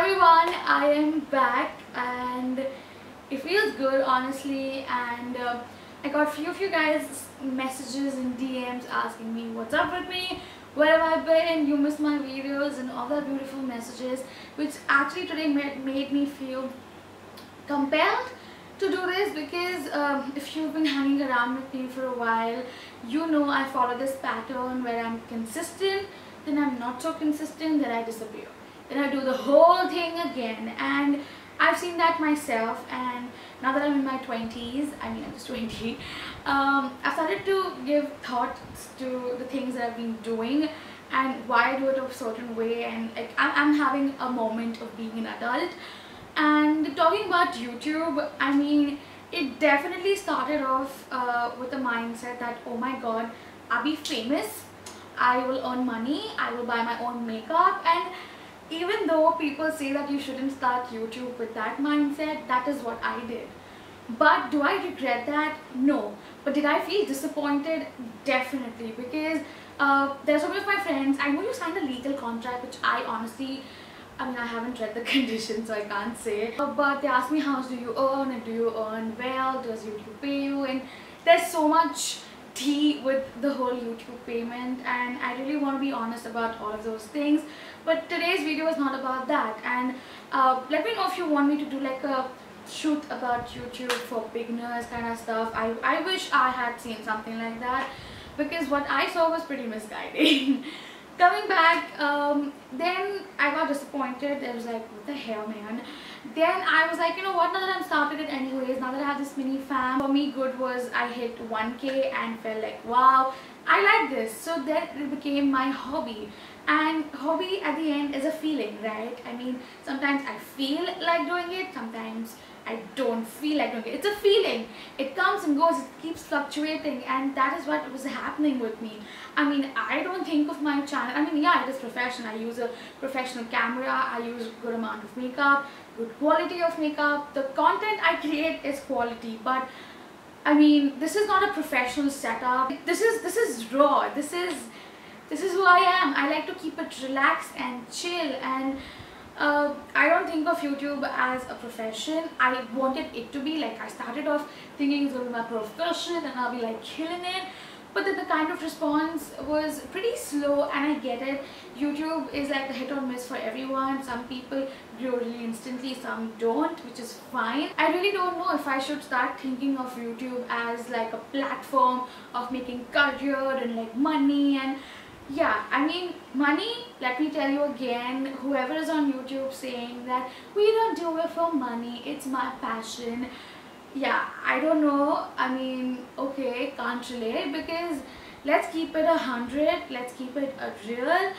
everyone, I am back and it feels good honestly, and I got few of you guys messages and DMs asking me what's up with me, where have I been, you missed my videos and all that beautiful messages, which actually today made me feel compelled to do this because if you've been hanging around with me for a while, you know I follow this pattern where I'm consistent, then I'm not so consistent, then I disappear. Then I do the whole thing again, and I've seen that myself. And now that I'm in my 20s, I mean I'm just 20, I've started to give thoughts to the things that I've been doing and why I do it a certain way, and like I'm having a moment of being an adult. And talking about YouTube, I mean it definitely started off with a mindset that, oh my god, I'll be famous, I will earn money, I will buy my own makeup. And even though people say that you shouldn't start YouTube with that mindset, that is what I did. But do I regret that? No. But did I feel disappointed? Definitely, because there's some of my friends, I know you signed a legal contract, which I honestly, I haven't read the conditions, so I can't say. But they ask me, how much do you earn, and do you earn well, does YouTube pay you? And there's so much tea with the whole YouTube payment, and I really want to be honest about all of those things. But today's video is not about that, and let me know if you want me to do like a shoot about YouTube for beginners kind of stuff. I wish I had seen something like that, because what I saw was pretty misguiding. Coming back, then I got disappointed. I was like, what the hell, man. Then I was like, you know what, now that I'm started it anyways, now that I have this mini fam, for me good was I hit 1K and felt like, wow, I like this. So then it became my hobby. And hobby at the end is a feeling, right? I mean, sometimes I feel like doing it, sometimes I don't feel like doing it. It's a feeling. It comes and goes, it keeps fluctuating, and that is what was happening with me. I mean, I don't think of my channel, I mean, yeah, it is professional. I use a professional camera, I use a good amount of makeup, good quality of makeup. The content I create is quality, but I mean, this is not a professional setup. This is raw. This is who I am. I like to keep it relaxed and chill, and I don't think of YouTube as a profession. I wanted it to be, like I started off thinking it's going to be my profession and I'll be like killing it. But then the kind of response was pretty slow, and I get it. YouTube is like a hit or miss for everyone. Some people grow really instantly, some don't, which is fine. I really don't know if I should start thinking of YouTube as like a platform of making career and like money. And yeah, I mean, money, let me tell you again, whoever is on YouTube saying that we don't do it for money, it's my passion. Yeah, I don't know. I mean, okay, can't relate, because let's keep it 100, let's keep it real.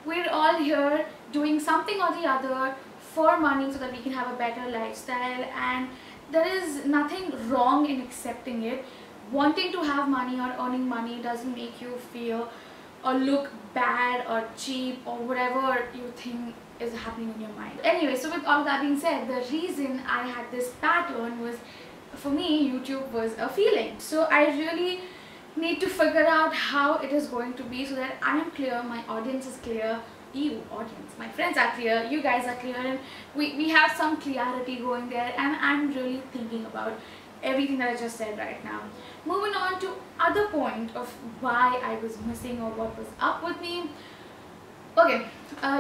We're all here doing something or the other for money so that we can have a better lifestyle, and there is nothing wrong in accepting it. Wanting to have money or earning money doesn't make you feel or look bad or cheap or whatever you think is happening in your mind. Anyway, so with all that being said, the reason I had this pattern was, for me, YouTube was a feeling. So I really need to figure out how it is going to be so that I am clear, my audience is clear, you audience, my friends are clear, you guys are clear, and we have some clarity going there. And I'm really thinking about everything that I just said right now. Moving on to other point of why I was missing or what was up with me. Okay,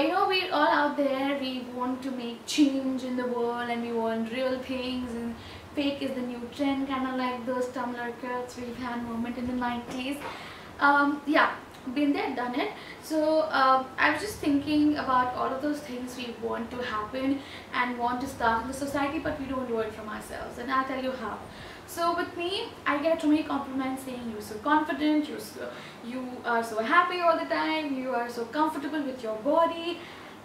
you know, we're all out there, we want to make change in the world, and we want real things, and fake is the new trend, kind of like those Tumblr quotes we've had moment in the 90s. Yeah, been there, done it. So I was just thinking about all of those things we want to happen and want to start in the society, but we don't do it from ourselves, and I'll tell you how. So with me, I get so many compliments saying you're so confident, you are so happy all the time, you are so comfortable with your body.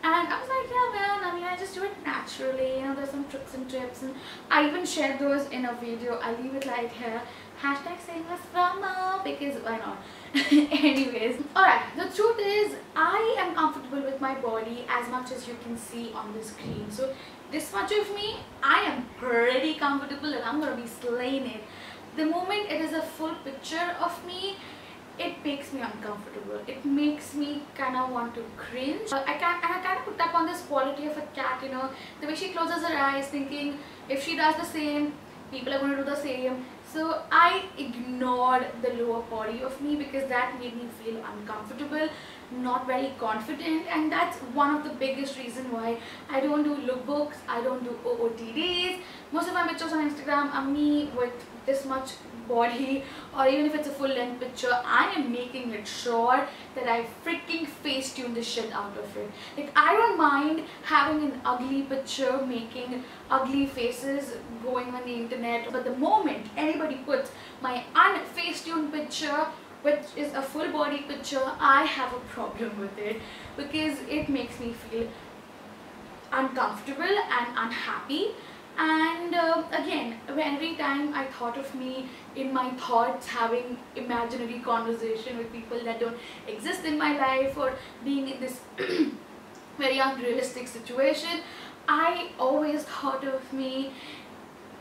And I was like, yeah man, I mean, I just do it naturally, you know, there's some tricks and tips, and I even shared those in a video. I leave it like here, hashtag shameless promo, because why not? Anyways, alright, the truth is I am comfortable with my body as much as you can see on the screen. So this much of me, I am pretty comfortable, and I'm gonna be slaying it. The moment it is a full picture of me, it makes me uncomfortable. It makes me kind of want to cringe. I kind of put up on this quality of a cat, you know, the way she closes her eyes thinking if she does the same, people are going to do the same. So I ignored the lower body of me because that made me feel uncomfortable, not very confident, and that's one of the biggest reason why I don't do lookbooks, I don't do OOTDs. Most of my pictures on Instagram are me with this much body, or even if it's a full length picture, I am making it sure that I freaking face tune the shit out of it. Like, I don't mind having an ugly picture, making ugly faces going on the internet, but the moment anybody puts my unface tuned picture, which is a full body picture, I have a problem with it because it makes me feel uncomfortable and unhappy. And again, every time I thought of me in my thoughts having imaginary conversation with people that don't exist in my life, or being in this very unrealistic situation, I always thought of me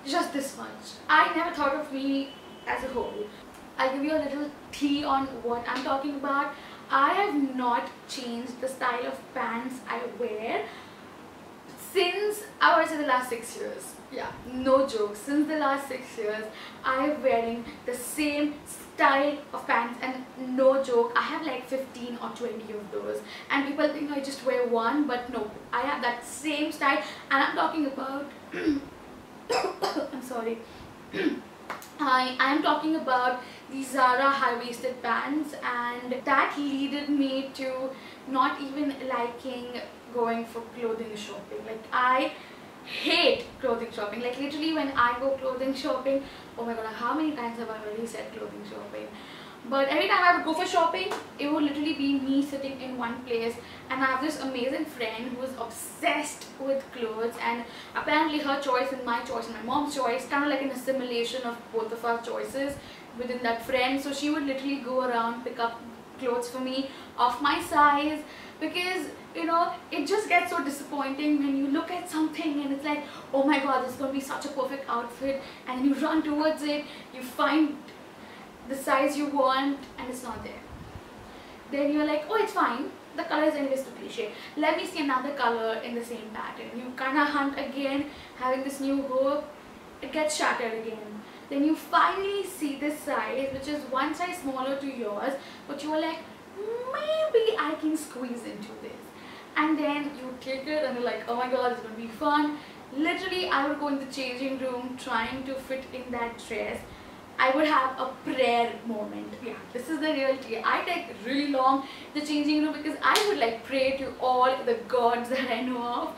just this much. I never thought of me as a whole. I'll give you a little tea on what I'm talking about. I have not changed the style of pants I wear since, I would say, the last 6 years. Yeah, no joke. Since the last 6 years, I am wearing the same style of pants, and no joke, I have like 15 or 20 of those. And people think I just wear one, but no, I have that same style. And I'm talking about I'm sorry. I am talking about the Zara high-waisted pants, and that leaded me to not even liking going for clothing shopping. Like, I hate clothing shopping. Like, literally when I go clothing shopping, oh my god, how many times have I already said clothing shopping? But every time I would go for shopping, it would literally be me sitting in one place, and I have this amazing friend who is obsessed with clothes, and apparently her choice and my choice and my mom's choice, kind of like an assimilation of both of our choices within that friend. So she would literally go around, pick up clothes for me of my size, because, you know, it just gets so disappointing when you look at something and it's like, oh my god, this is going to be such a perfect outfit, and then you run towards it, you find the size you want and it's not there. Then you're like, oh, it's fine, the color is anyways too cliche, let me see another color in the same pattern. You kind of hunt again, having this new hope, it gets shattered again. Then you finally see this size which is one size smaller to yours, but you are like, maybe I can squeeze into this. And then you take it and you're like, oh my god, it's going to be fun. Literally, I would go in the changing room trying to fit in that dress. I would have a prayer moment. Yeah, this is the real tea. I take really long the changing room because I would like pray to all the gods that I know of,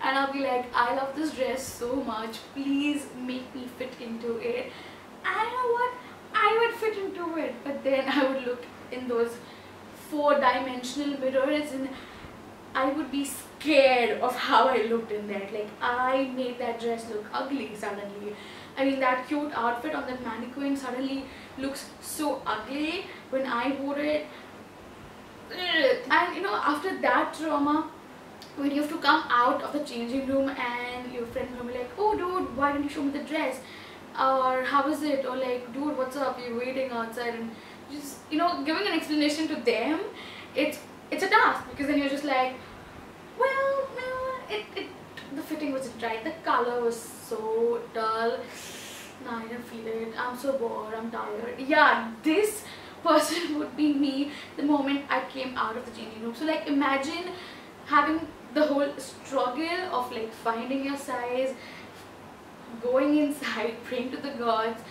and I'll be like, I love this dress so much, please make me fit into it. And you know what, I would fit into it, but then I would look in those 4-dimensional mirrors and I would be scared of how I looked in that. Like, I made that dress look ugly suddenly. I mean, that cute outfit on that mannequin suddenly looks so ugly when I wore it. And you know, after that trauma, when you have to come out of the changing room and your friend will be like, oh dude, why didn't you show me the dress? Or how is it? Or like, dude, what's up? You're waiting outside. And just, you know, giving an explanation to them, it's a task, because then you're just like, well, no, the fitting wasn't right, the color was so dull, no, I didn't feel it, I'm so bored, I'm tired. Yeah, this person would be me the moment I came out of the changing room. So like, imagine having the whole struggle of like finding your size, going inside, praying to the gods,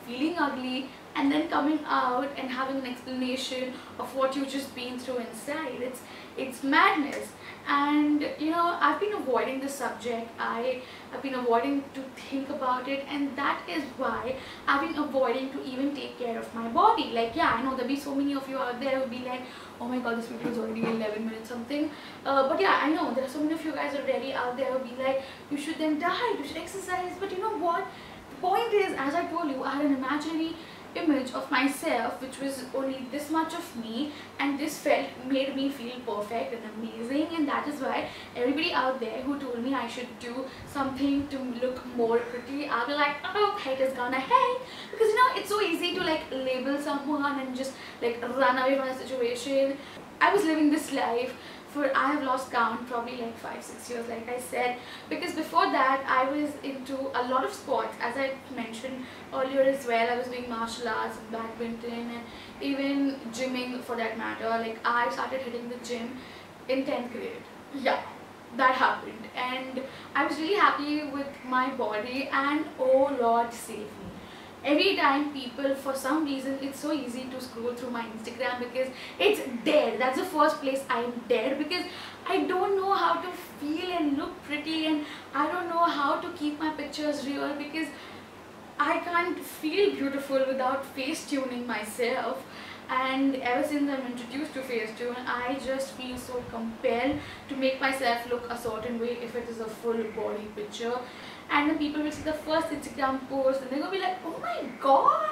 feeling ugly, and then coming out and having an explanation of what you've just been through inside. It's madness. And you know, I've been avoiding this subject, I've been avoiding to think about it, and that is why I've been avoiding to even take care of my body. Like, yeah, I know there'll be so many of you out there who will be like, oh my god, this video is already 11 minutes something, but yeah, I know there are so many of you guys already out there who will be like, you should then diet, you should exercise. But you know what, the point is, as I told you, I had an imaginary image of myself which was only this much of me, and this made me feel perfect and amazing. And that is why everybody out there who told me I should do something to look more pretty, I'll be like, oh, haters gonna hate, because you know, it's so easy to like label someone and just like run away from the situation. I was living this life I have lost count, probably like 5-6 years, like I said, because before that I was into a lot of sports, as I mentioned earlier as well. I was doing martial arts and badminton and even gymming for that matter. Like I started hitting the gym in 10th grade. Yeah, that happened, and I was really happy with my body, and oh Lord save me. Every time people, for some reason, it's so easy to scroll through my Instagram because it's dead. That's the first place I'm dead, because I don't know how to feel and look pretty, and I don't know how to keep my pictures real, because I can't feel beautiful without face tuning myself. And ever since I'm introduced to Facetune, I just feel so compelled to make myself look a certain way if it is a full body picture. And then people will see the first Instagram post and they're gonna be like, oh my god,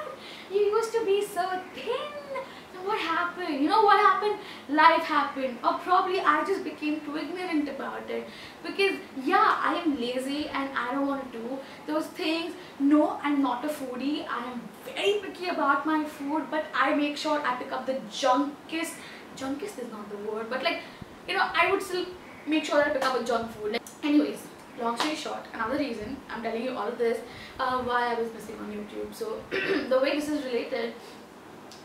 you used to be so thin. Now what happened? You know what happened? Life happened. Or probably I just became too ignorant about it. Because yeah, I am lazy and I don't want to do those things. No, I'm not a foodie. I am very picky about my food, but I make sure I pick up the junkest is not the word, but like, you know, I would still make sure I pick up a junk food. Like, anyways, long story short, another reason I'm telling you all of this, why I was missing on YouTube. So the way this is related,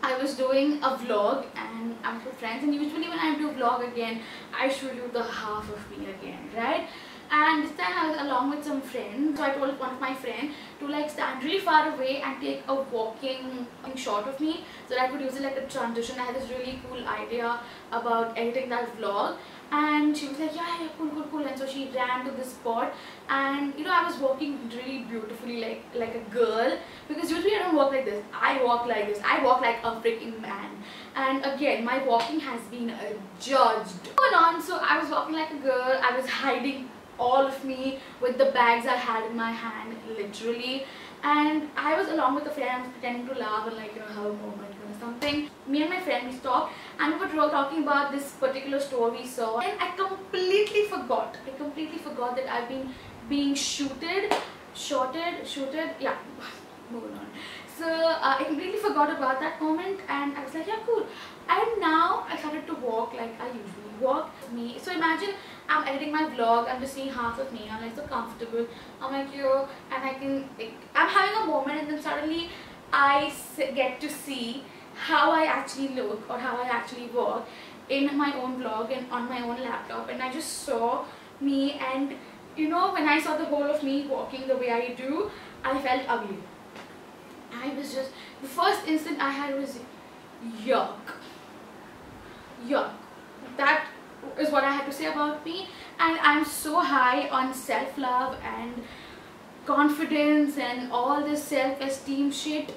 I was doing a vlog and I'm with friends, and usually when I do a vlog again, I show you the half of me again, right? And this time I was along with some friends, so I told one of my friends to like stand really far away and take a walking shot of me so that I could use it like a transition. I had this really cool idea about editing that vlog, and she was like, yeah, cool, and so she ran to this spot, and you know, I was walking really beautifully like a girl, because usually I don't walk like this. I walk like this. I walk like a freaking man. And again, my walking has been judged. Going on, so I was walking like a girl. I was hiding all of me with the bags I had in my hand, literally. And I was along with a friend. I was pretending to laugh and like, you know, have a moment or something. Me and my friend, we stopped and we were talking about this particular store we saw, and I completely forgot that I've been being shooted, yeah, moving on. So I completely forgot about that moment, and I was like, yeah, cool. And now I started to walk like I usually walk. So imagine I'm editing my vlog, I'm just seeing half of me, I'm like so comfortable, I'm like, yo, and I'm having a moment, and then suddenly I get to see how I actually look or how I actually walk in my own vlog and on my own laptop. And I just saw me, and you know, when I saw the whole of me walking the way I do, I felt ugly. I was just, the first instant I had was yuck. That is what I had to say about me. And I'm so high on self-love and confidence and all this self-esteem shit.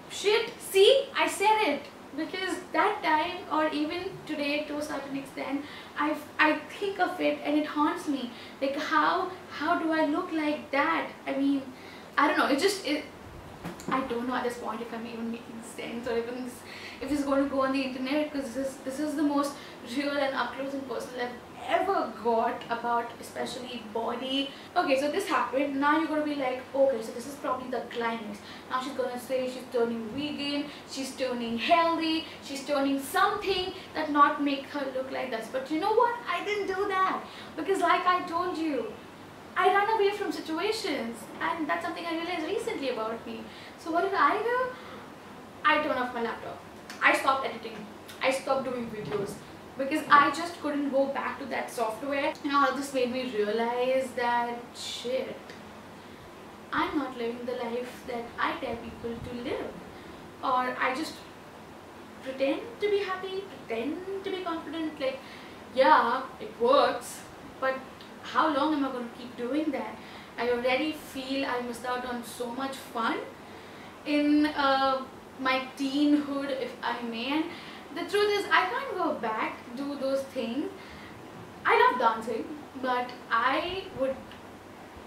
See, I said it, because that time, or even today to a certain extent, I think of it and it haunts me. Like, how do I look like that? I mean, I don't know, I don't know at this point if I'm even making sense, or even if it's going to go on the internet, because this is the most real and up close and personal I've ever got about especially body. Okay, so this happened. Now you're going to be like, okay, so this is probably the climax. Now she's going to say she's turning vegan, she's turning healthy, she's turning something that not make her look like this. But you know what? I didn't do that, because like I told you, I run away from situations, and that's something I realized recently about me. So what did I do? I turned off my laptop. I stopped editing. I stopped doing videos, because I just couldn't go back to that software. And all this made me realize that shit, I'm not living the life that I tell people to live. Or I just pretend to be happy, pretend to be confident. Like, yeah, it works, but how long am I going to keep doing that? I already feel I missed out on so much fun in my teenhood, if I may. And the truth is, I can't go back, do those things. I love dancing, but I would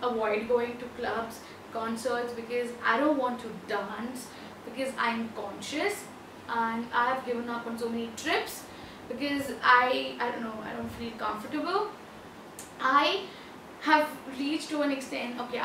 avoid going to clubs, concerts, because I don't want to dance, because I'm conscious, and I have given up on so many trips because I don't know, I don't feel comfortable. I have reached to an extent, okay,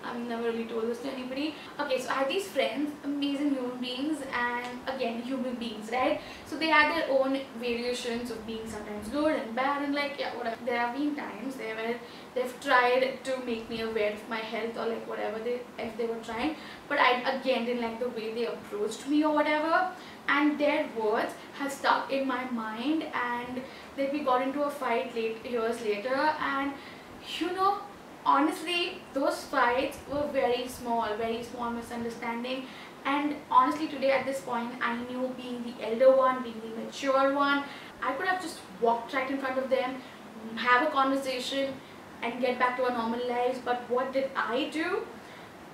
I've never really told this to anybody. Okay, so I have these friends, amazing human beings, and again, human beings, right? So they have their own variations of being sometimes good and bad and like, yeah, whatever. There have been times there where they've tried to make me aware of my health or like whatever if they were trying, but I again didn't like the way they approached me or whatever, and their words have stuck in my mind, and then we got into a fight years later, and you know, honestly, those fights were very small misunderstanding. And honestly, today at this point, I knew, being the elder one, being the mature one, I could have just walked right in front of them, have a conversation, and get back to our normal lives. But what did I do?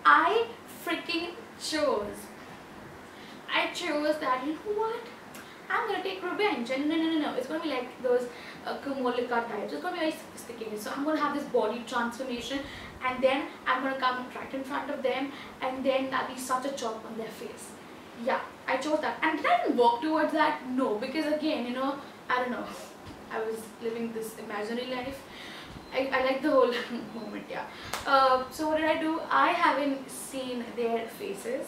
I freaking chose. I chose that, you know what? I'm gonna take revenge, and no, it's gonna be like those KYLIE types. It's gonna be very sophisticated. So I'm gonna have this body transformation, and then I'm gonna come right in front of them, and then that'll be such a chop on their face. Yeah, I chose that. And did I even work towards that? No, because again, you know, I don't know. I was living this imaginary life. I like the whole moment, yeah. So what did I do? I haven't seen their faces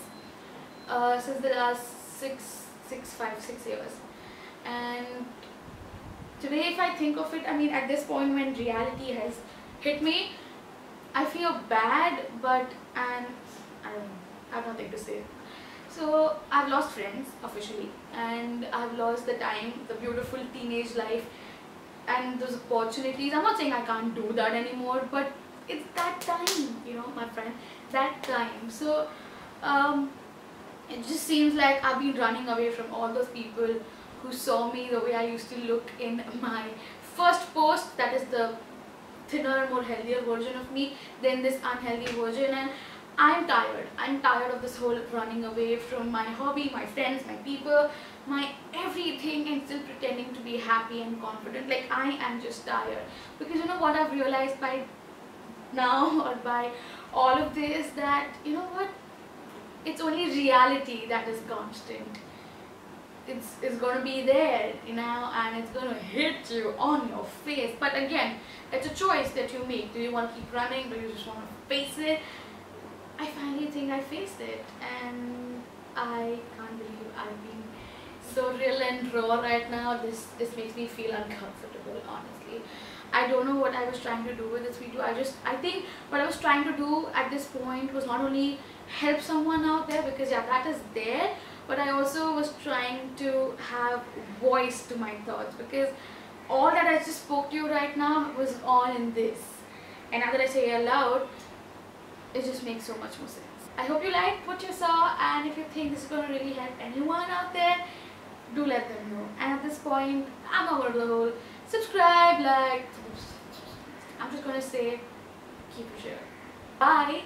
since the last 6 years, and today, if I think of it, I mean, at this point when reality has hit me, I feel bad, but I don't know, I have nothing to say. So I've lost friends officially, and I've lost the time, the beautiful teenage life, and those opportunities. I'm not saying I can't do that anymore, but it's that time, you know, my friend, that time. So it just seems like I've been running away from all those people who saw me the way I used to look in my first post, that is the thinner and more healthier version of me, then this unhealthy version, and I'm tired. I'm tired of this whole running away from my hobby, my friends, my people, my everything, and still pretending to be happy and confident. Like, I am just tired. Because you know what I've realized by now, or by all of this, that you know what, it's only reality that is constant. It's going to be there, you know, and it's going to hit you on your face. But again, it's a choice that you make. Do you want to keep running? Do you just want to face it? I finally think I faced it, and I can't believe I've been so real and raw right now. This makes me feel uncomfortable, honestly. I don't know what I was trying to do with this video. I think what I was trying to do at this point was not only help someone out there, because yeah, that is there, but I also was trying to have voice to my thoughts, because all that I just spoke to you right now was all in this, and now that I say it aloud, it just makes so much more sense. I hope you liked what you saw, and if you think this is going to really help anyone out there, do let them know. And at this point, I'm over the whole subscribe, like, I'm just going to say, keep it sharing. Bye!